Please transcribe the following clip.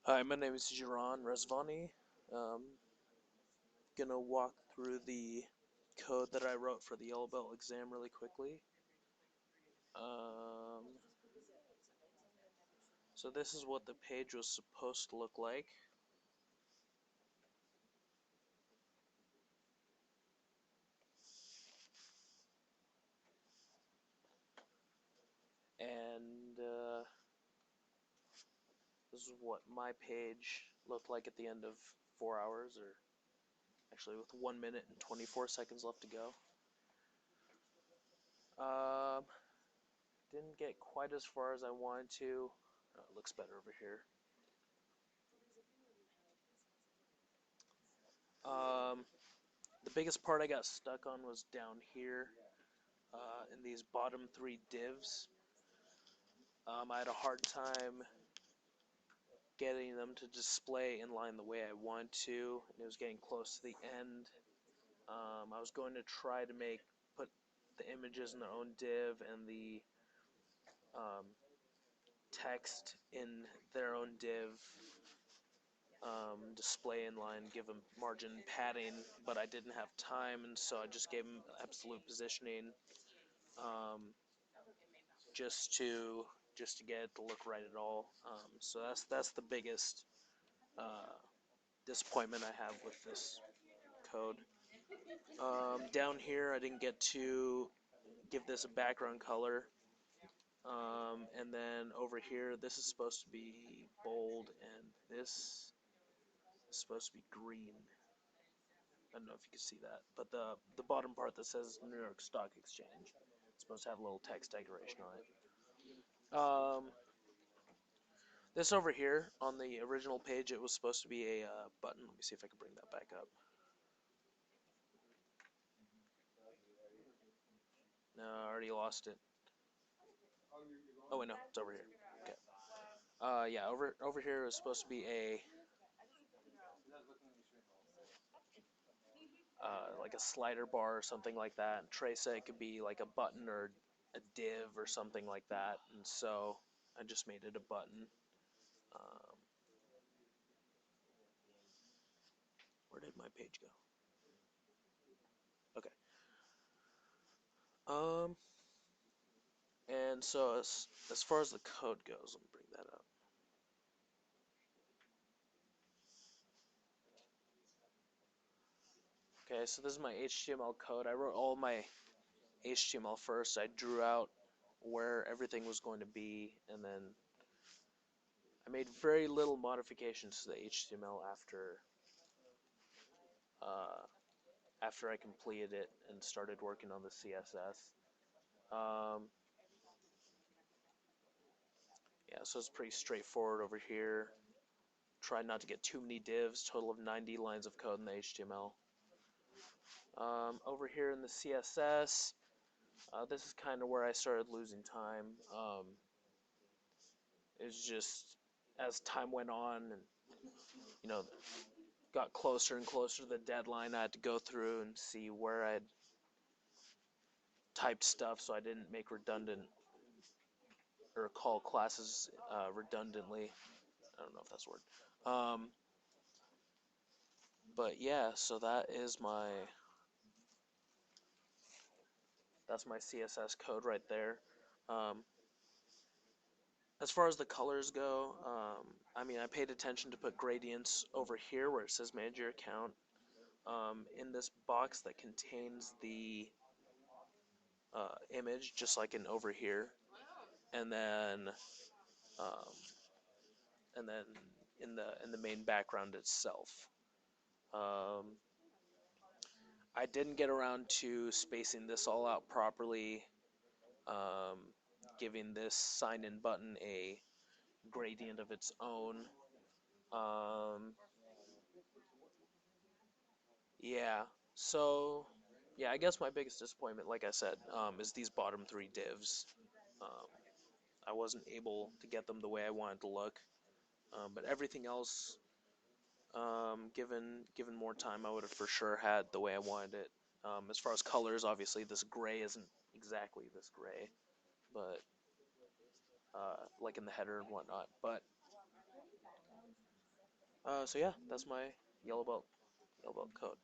Hi, my name is Jiran Rezvani. Gonna walk through the code that I wrote for the YellowBelt exam really quickly. So this is what the page was supposed to look like. And this is what my page looked like at the end of 4 hours, or actually with 1 minute and 24 seconds left to go. Um, didn't get quite as far as I wanted to. Oh, it looks better over here. The biggest part I got stuck on was down here in these bottom three divs. I had a hard time getting them to display in line the way I want to, and it was getting close to the end. I was going to try to put the images in their own div and the um, text in their own div, display in line, give them margin padding, but I didn't have time, and so I just gave them absolute positioning, um, just to get it to look right at all. So that's the biggest disappointment I have with this code. Down here, I didn't get to give this a background color. And then over here, this is supposed to be bold, and this is supposed to be green. I don't know if you can see that, but the bottom part that says New York Stock Exchange, it's supposed to have a little text decoration on it. This over here on the original page, it was supposed to be a button. Let me see if I can bring that back up. No, I already lost it. Oh wait, no, it's over here. Okay. Yeah, over here is supposed to be a like a slider bar or something like that. And Trey said it could be like a button or a div or something like that, and so I just made it a button. Um, where did my page go? Okay. Um, and so as far as the code goes, let me bring that up. Okay, so this is my HTML code. I wrote all my HTML first. I drew out where everything was going to be, and then I made very little modifications to the HTML uh, after I completed it and started working on the CSS. Yeah, so it's pretty straightforward over here. Try not to get too many divs, total of 90 lines of code in the HTML. Over here in the CSS, this is kind of where I started losing time. It's just as time went on and got closer and closer to the deadline, I had to go through and see where I'd typed stuff so I didn't make redundant or call classes redundantly. I don't know if that's a word. But yeah, so that's my CSS code right there. Um, as far as the colors go, I mean, I paid attention to put gradients over here where it says manage your account, in this box that contains the image, just like in over here, and then um, in the main background itself. Um, I didn't get around to spacing this all out properly, um, giving this sign-in button a gradient of its own. Um, yeah, so yeah, I guess my biggest disappointment, like I said, is these bottom three divs. Um, I wasn't able to get them the way I wanted to look, but everything else, given more time, I would have for sure had the way I wanted it. As far as colors, obviously this gray isn't exactly this gray, but like in the header and whatnot. But So yeah, that's my yellow belt code.